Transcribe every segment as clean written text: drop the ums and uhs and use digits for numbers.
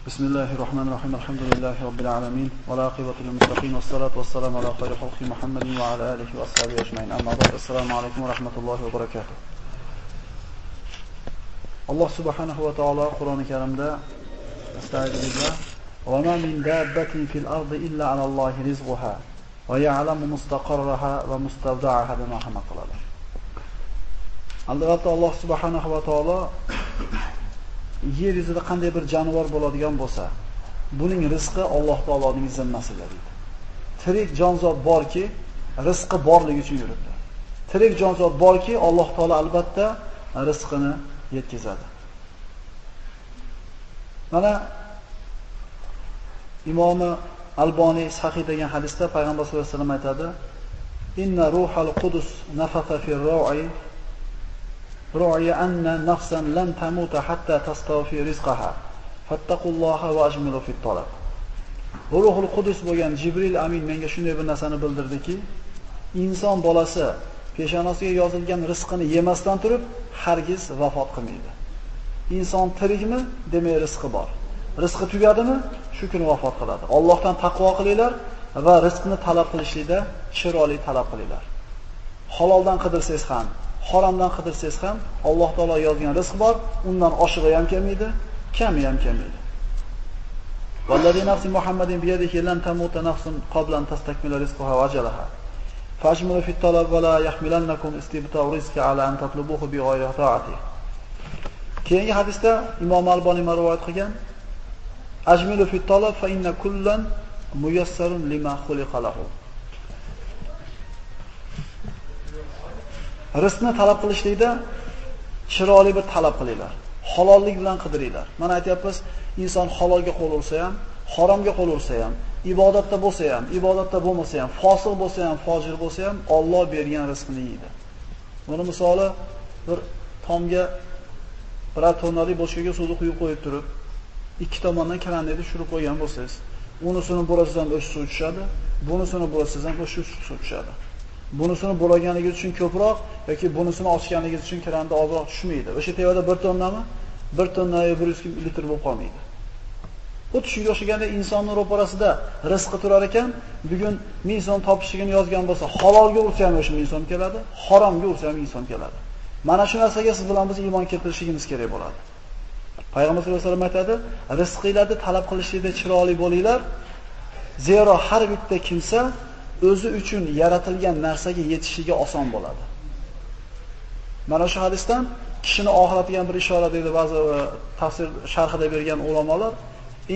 بسم الله الرحمن الرحيم الحمد لله رب العالمين والعاقبة للمتقين والصلاة والسلام على خير خلق محمد وعلى آله وأصحابه أجمعين أما بعد السلام عليكم ورحمة الله وبركاته الله سبحانه وتعالى قرآن الكريم ده استعيذ بالله وما من دابة في الأرض إلا على الله رزقها ويعلم مستقرها ومستودعها بما حمق الله Albatta Alloh subhanahu va taolo yer yuzida qanday bir jonivor bo'ladigan bo'lsa, buning rizqi Alloh taoloning zimmasida deydi. Tirik jonzot borki, rizqi borligi uchun yuribdi. Tirik jonzot borki, Alloh taolo albatta rizqini yetkazadi. Mana Imom Alboniy sahih degan hadisda payg'ambar sollallohu alayhi vasallam aytadi: "Inna ruhal qudus nafatha fi ar-ru'i رعي أن نفسا لن تموت حتى تستوفي رزقها فاتقوا الله واجملوا في الطلب." Ruhul Qudus bo'lgan Jibril Amin menga shunday bir narsani bildirdiki, inson bolasi peshonasiga yozilgan rizqini yemasdan turib hargiz vafot qilmaydi. Inson tirikmi, demak rizqi bor. Rizqi tugadimi, shu kuni vafot qiladi. Allohdan taqvo qilinglar va rizqni talab qilishlikda chiroyli talab qilinglar. Haloldan qidirsangiz ham, haromdan qidirsangiz ham Alloh taolo yozgan rizq bor, undan oshig'i ham kelmaydi, kami ham kelmaydi. Vallazi nafsi Muhammadin biyadihi lan tamuta nafsun qabla an tastakmila rizqaha wa ajalaha. Fajmilu fit talab wa la yahmilannakum istibta'u rizqi ala an tatlubuhu bi ghayri ta'ati. Keyingi hadisda Imom Alboniy rivoyat qilgan: Ajmilu fit talab fa inna kullan muyassarun lima khuliqa lahu. Rizqni talab qilishlikda chiroyli bir talab qilinglar. Halollik bilan qidiringlar. Mana aytyapmiz, inson halolga qo'l ursa ham, haromga qo'l ursa ham, ibodatda bo'lsa ham, ibodatda bo'lmasa ham, fosiq bo'lsa ham, fojir bo'lsa ham, Alloh bergan rizqini yeydi. Buni misoli bir tomga biror tonnali boshqaga suvni quyib qo'yib turib, ikki tomondan kanalni tushirib qo'ygan bo'lsangiz, unisini burasidan o'sha suv tushadi, bunisini burasidan o'sha suv tushadi. Bunisini bo'laganligi uchun ko'proq yoki bunisini ochganligi uchun kiranda ozroq tushmaydi. O'sha tevada 1 tonnami? 1 tonna 100 litr bo'lib qolmaydi. Xuddi shunga o'xshaganda insonning ro'parasida rizqi turar ekan, bugun 1000 so'm topishligini yozgan bo'lsa, halolga ursa ham o'sha 1000 so'm keladi, haromga ursa ham 1000 so'm keladi. Mana shu narsaga siz bilan biz iymon keltirishimiz kerak bo'ladi. Payg'ambar sollallohu alayhi vasallam aytadi: "Rizqinglarni talab qilishlikda chiroyli bo'linglar, zero har bitta kimsa o'zi uchun yaratilgan narsaga yetishiga oson bo'ladi." Mana shu hadisdan kishini oxiratiga bir ishora deydi ba'zi tafsir sharhida bergan ulamolar.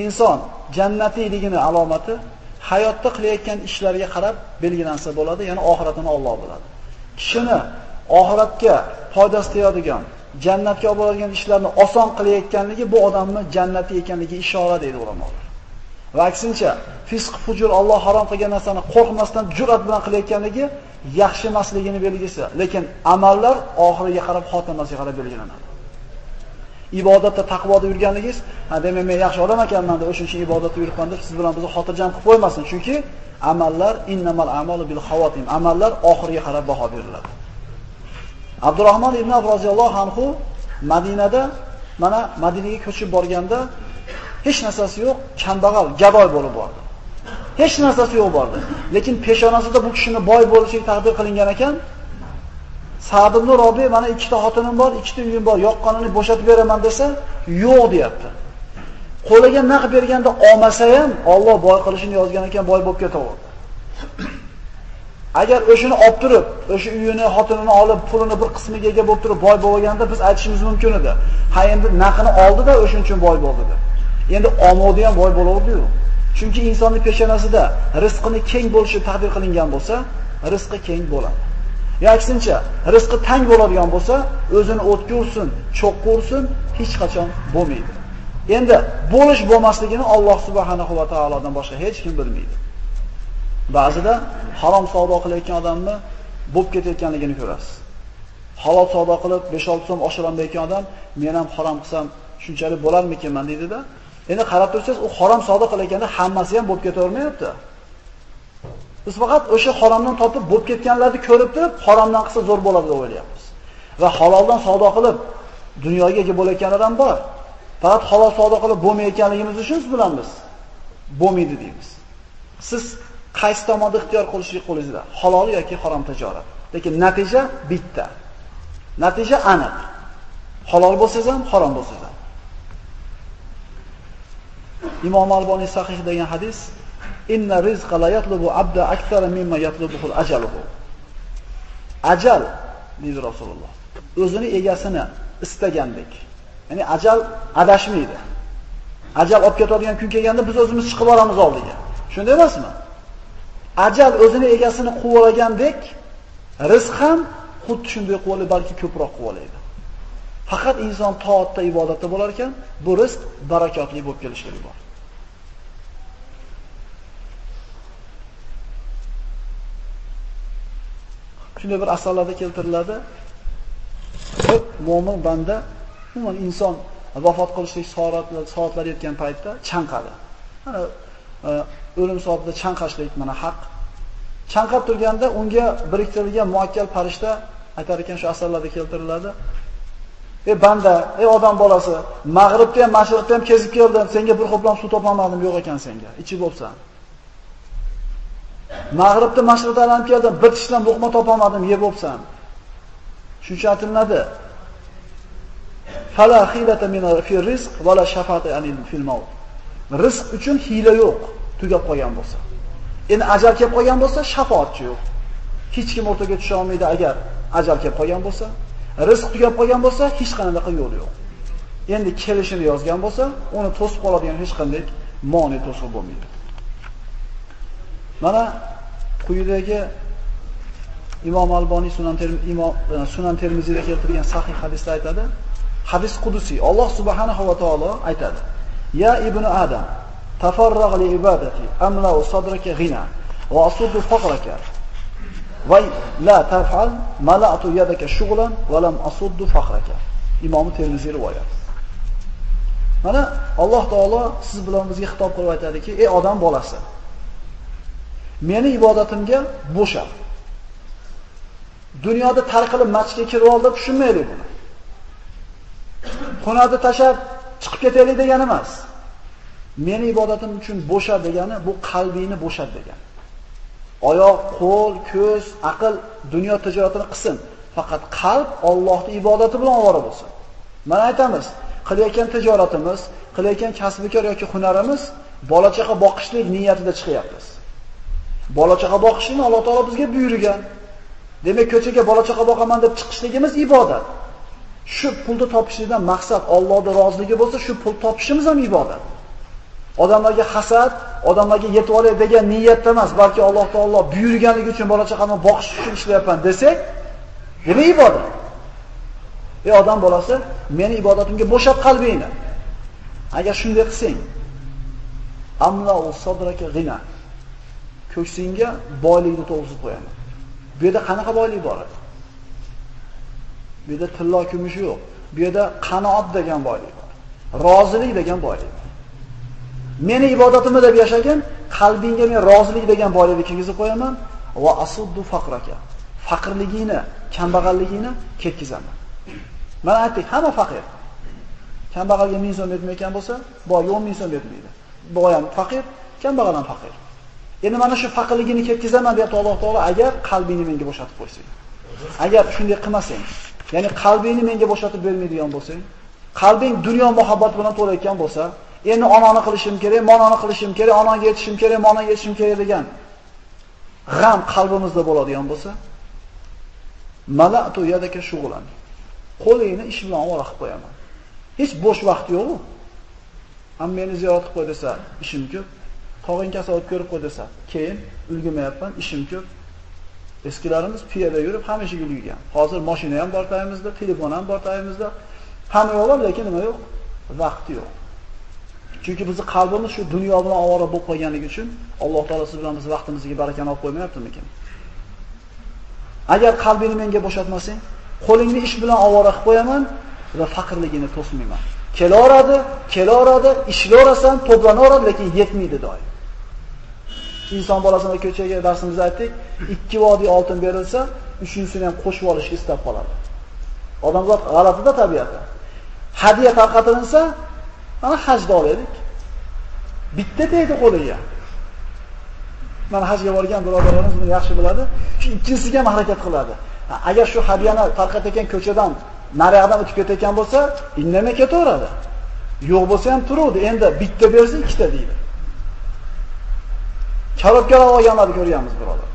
Inson jannatiyligini alomati hayotda qilayotgan ishlariga qarab belgilansa bo'ladi, ya'ni oxiratini Alloh biladi. Kishini oxiratga foydasi tegadigan, jannatga olib boradigan ishlarni oson qilayotganligi bu odamni jannatiy ekanligiga ishora deydi ulamolar. Va aksincha, fisq, fujur, Alloh harom qilgan narsani qo'rqmasdan jur'at bilan qilayotganligi yaxshi emasligini belgisi. Lekin amallar oxiriga qarab, xotimasiga qarab belgilanadi. Ibodatda, taqvoda yurganligingiz, demak men yaxshi odam ekanman deb o'sha uchun ibodatda yuribman deb siz bilan bizni xotirjam qilib qo'ymasin. Chunki amallar innamal a'malu bil xawatim. Amallar oxiriga qarab baho beriladi. Abdurrahmon ibn Avf roziyallohu anhu Madinada, mana Madinaga ko'chib borganda hech narsasi yo'q, kambag'al, gadoy bo'lib bordi. Hech narsasi yo'q bordi. Lekin peshonasida bu kishini boy bo'lishi taqdir qilingan ekan. Sa'd ibn Robi mana ikkita xotinim bor, ikkita uyim bor, yoqqanini bo'shatib beraman desa, yo'q deyapti. Qo'liga naq berganda olmasa ham Alloh boy qilishini yozgan ekan, boy bo'lib ketaverdi. Agar o'shini olib turib, o'sha uyini, xotinini olib, pulini bir qismiga ega bo'lib turib boy bo'lganda biz aytishimiz mumkin edi. Ha endi naqini oldi-da o'shuning uchun boy bo'ldi deb. Endi omodi ham boy bo'lardi-yu. Chunki insonning peshonasida rizqini keng bo'lishi taqdir qilingan bo'lsa, rizqi keng bo'ladi. Yoki aksincha, rizqi tang bo'ladigan bo'lsa, o'zini o'tga ursin, cho'qqa ursin, hech qachon bo'lmaydi. Endi bo'lish bo'lmasligini Alloh subhanahu va taolodan boshqa hech kim bilmaydi. Ba'zida harom savdo qilayotgan odamni bo'lib ketayotganligini ko'rasiz. Halol savdo qilib 5-6 so'm oshirolmayotgan odam, men ham harom qilsam shunchalik bo'larmikinman deydi-da. Endi qarab tursangiz, u harom savdo qilayotganda hammasi ham bo'lib ketavermayapti. Biz faqat o'sha haromdan topib bo'lib ketganlarni ko'rib turib, haromdan qilsa zo'r bo'ladi deb o'ylayapmiz. Va haloldan savdo qilib dunyoga ega bo'layotganlar ham bor. Faqat halol savdo qilib bo'lmayotganligimiz uchun siz bilan biz bo'lmaydi deymiz. Siz qaysi tomonda ixtiyor qilishlik qo'lingizda, halol yoki harom tijorat. Lekin natija bitta. Natija aniq. Halol bo'lsangiz ham, harom bo'lsangiz ham. Imom Alboniy sahih degan hadis: "Inna rizqa la yatlubu abda akthara mimma yatlubuhu ajaluhu." Ajal deydi Rasululloh. O'zini egasini istagandek. Ya'ni ajal adashmaydi. Ajal olib ketadigan kun kelganda biz o'zimiz chiqib boramiz oldiga. Shunday emasmi? Ajal o'zini egasini quvalagandek, rizq ham xuddi shunday quvalay, balki ko'proq quvalaydi. Faqat inson toatda, ibodatda bo'lar ekan, bu rizq barakotli bo'lib kelishligi bor. Shunday bir asarlarda keltiriladi. Bir mo'min banda, umuman inson vafot qilishlik soatlar yetgan paytda chanqadi. Mana o'lim soatida chanqashlik mana haq. Chanqab turganda unga biriktirilgan muakkal farishta aytar ekan, shu asarlarda keltiriladi. Ey banda, ey odam bolasi, mag'ribda ham, mashriqda ham kezib keldim, senga bir qo'plam suv topolmadim, yo'q ekan senga. Ichib bo'lsan. Mag'ribda, mashriqda aylanib keldim, bir tishdan luqma topolmadim, yeb bo'lsan. Shuncha aytiladi. Fala hilata min fi rizq va la shafata anil fil maut. Rizq uchun hiyla yo'q, tugab qolgan bo'lsa. Endi ajal kelib qolgan bo'lsa, shafoatchi yo'q. Hech kim o'rtaga tusha olmaydi agar ajal kelib qolgan bo'lsa. Rizq tugab qolgan bo'lsa, hech qanday yo'l yo'q. Endi kelishini yozgan bo'lsa, uni to'sib qoladigan hech qanday ma'ni to'siq bo'lmaydi. Mana quyidagi Imom Alboniy Sunan Termiziyda keltirgan sahih hadisda aytadi. Hadis qudusiy. Alloh subhanahu va taolo aytadi: "Ya ibn Adam, tafarrag li ibadati, amla sadraka ghina wa asuddu faqraka. Va la taf'al mala'tu yadaka shughlan wa lam asuddu faqraka." Imom Termiziy rivoyat. Mana Alloh taolo siz bilan bizga xitob qilib aytadiki: "Ey odam bolasi, meni ibodatimga bo'sha. Dunyoda tarqilib masjidga kirib ol deb tushunmaylik buni. Xonada tashab chiqib ketaylik degani emas. Meni ibodatim uchun bo'sha degani bu qalbingni bo'shat degani. Oyoq, qo'l, ko'z, aql dunyo tijoratini qilsin, faqat qalb Allohning ibodati bilan ovora bo'lsin. Mana aytamiz, qilayotgan tijoratimiz, qilayotgan kasbikor yoki hunarimiz bola chaqa boqishlik niyatida chiqyapmiz. Bola chaqa boqishni Alloh taolo bizga buyurgan. Demak, ko'chaga bola chaqa boqaman deb chiqishligimiz ibodat. Shu pulni topishlikdan maqsad Allohning roziligi bo'lsa, shu pul topishimiz ham ibodat. Odamlarga hasad, odamlarga yetib olay degan niyatda emas, balki Alloh taolo buyurganligi uchun bola chaqamni boqish uchun ishlayapman desak, demak ibodat. Ey odam bolasi, meni ibodatimga bo'shat qalbingni. Agar shunday qilsang, amla sadraka ghina. Ko'ksingga boylikni to'g'izib qo'yaman. Bu yerda qanaqa boylik bor edi? Bu yerda tillo kumush yo'q. Bu yerda qanoat degan boylik bor. Rozilik degan boylik bor. Meni ibodatimni deb yashagan, qalbingga men rozilik degan boylikni kirgizib qo'yaman va asuddu faqraka. Faqirligingni, kambag'alligingni ketkizaman. Mana aytdik, hamma faqir. Kambag'alga 1000 so'm yetmayotgan bo'lsa, boyga 10 000 so'm yetmaydi. Boy ham faqir, kambag'al ham faqir. Endi mana shu faqirligini ketkizaman deb Alloh taolo agar qalbingni menga bo'shatib qo'ysang. Agar shunday qilmasang, ya'ni qalbingni menga bo'shatib bermaydigan bo'lsang, qalbing dunyo muhabbat bilan to'layotgan bo'lsa, endi onani qilishim kerak, monani qilishim kerak, onaga yetishim kerak, monaga yetishim kerak degan g'am qalbimizda bo'ladigan bo'lsa, mala'tu yadaka shughlan. Qo'lingni ish bilan ovora qilib qo'yaman. Hech bo'sh vaqt yo'q-ku. Ham meni ziyorat qilib qo'y desa, ishim ko'p. Tog'ing kasal ko'rib qo'y desa, keyin ulgurmayapman, ishim ko'p. Eskilarimiz piyoda yurib hamisha ulgurgan. Hozir mashina ham bor tayimizda, telefon ham bor tayimizda. Hamma yo'q, lekin nima yo'q? Vaqt yo'q. Chunki bizning qalbimiz shu dunyo bilan ovora bo'lib qolganligi uchun Alloh taolo siz bilan biz vaqtimizga barakani olib qo'ymayaptimikin? Agar qalbingni menga bo'shatmasang, qo'lingni ish bilan ovora qilib qo'yaman va faqirligini to'smayman. Kelaveradi, ishlayverasan, to'planaveradi, lekin yetmaydi doim. Inson bolasini ko'chaga darsimizda aytdik, 2 vodiy oltin berilsa, 3-sini ham qo'shib olishga istab qoladi. Odamzod g'alatida tabiati. Hadiya tarqatilinsa, Mana hajda olaylik. Bitta tegdi qo'liga. Mana hajga borgan birodarlarimiz buni yaxshi biladi. Shu ikkinchisiga ham harakat qiladi. Agar shu hadyani tarqatayotgan ko'chadan naryoqdan o'tib ketayotgan bo'lsa, indamay ketaveradi. Yo'q bo'lsa ham turadi. Endi bitta bersa ikkita deydi. Karobkalar olganlarni ko'rganmiz birodarlar.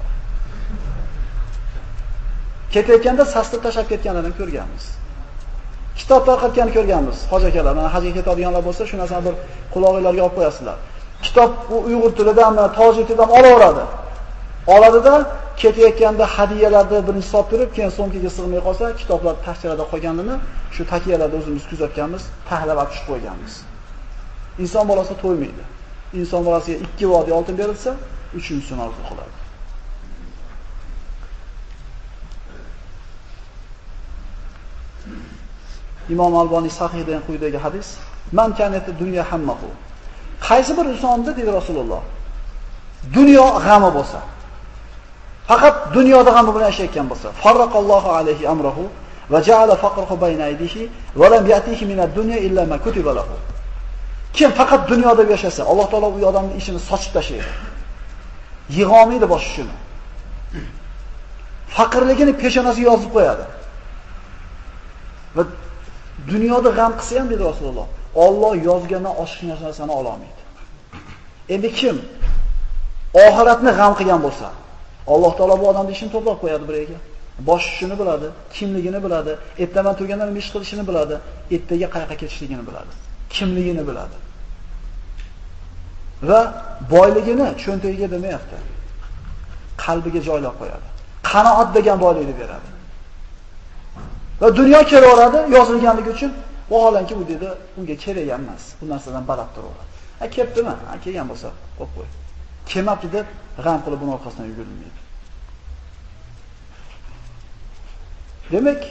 Ketayotganda sasni tashlab ketganlarni ko'rganmiz. Kitob tarqatganini ko'rganmiz. Hoji akalar, mana hajga ketadiganlar bo'lsa, shu narsani bir quloqingizlarga olib qo'yasizlar. Kitob u Uyg'ur tilidanmi, tojik tilidan olaveradi. Oladida ketayotganda hadiyalarni birinchi solib turib, keyin so'mkaga sig'may qolsa, kitoblar tashqarida qolganini shu takiyalarda o'zimiz kuzatganmiz, tahlab tushib qo'yganmiz. Inson bolasi to'ymaydi. Inson bolasiga 2 vodiy oltin berilsa, 3-sini orzu qiladi. Imom Alboniy sahihdan quyidagi hadis: "Man kanati dunyo hammahu." Qaysi bir insonda dedi Rasululloh, dunyo g'ami bo'lsa, faqat dunyoda g'ami bilan yashayotgan bo'lsa, farraqallohu alayhi amrahu va ja'ala faqrahu bayna aydihi va lam yatihi min ad-dunya illa ma kutiba lahu. Kim faqat dunyoda yashasa, Alloh taolo u odamning ishini sochib tashlaydi. Yig'olmaydi bosh shuni. Faqirligini peshonasiga yozib qo'yadi. Va dunyoda g'am qilsa ham dedi Rasululloh, Alloh yozgandan oshiq narsani ola olmaydi. Endi kim oxiratni g'am qilgan bo'lsa, Alloh taolo bu odamning ishini to'plab qo'yadi biriga. Bosh shuni biladi, kimligini biladi, ertaman turgandan nima ish qilishini biladi, ertaga qayoqqa ketishligini biladi, kimligini biladi. Va boyligini cho'ntagiga demayapti, qalbiga joylab qo'yadi. Qanoat degan boylikni beradi. Va dunyo kelaveradi yozilganligi uchun, vaholanki bu dedi, unga kerak emas. Bu narsadan badab turaveradi. Kelibdimi? Kelgan bo'lsa, qo'yib qo'y. Kelmabdi deb g'am qilib buni orqasidan yugurilmaydi. Demak,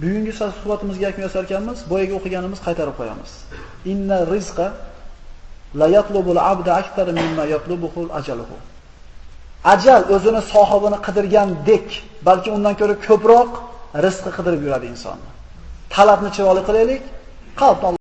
bugungi suhbatimizga yakun yasar ekanmiz, boyaga o'qiganimiz qaytarib qo'yamiz. Inna rizqa la yatlubul abda akthar mimma yatlubuhu ajaluhu. Ajal o'zini sohibini qidirgandek, balki undan ko'ra ko'proq rizqi qidirib yuradi insonni. Talabni chiroyli qilaylik, qalbni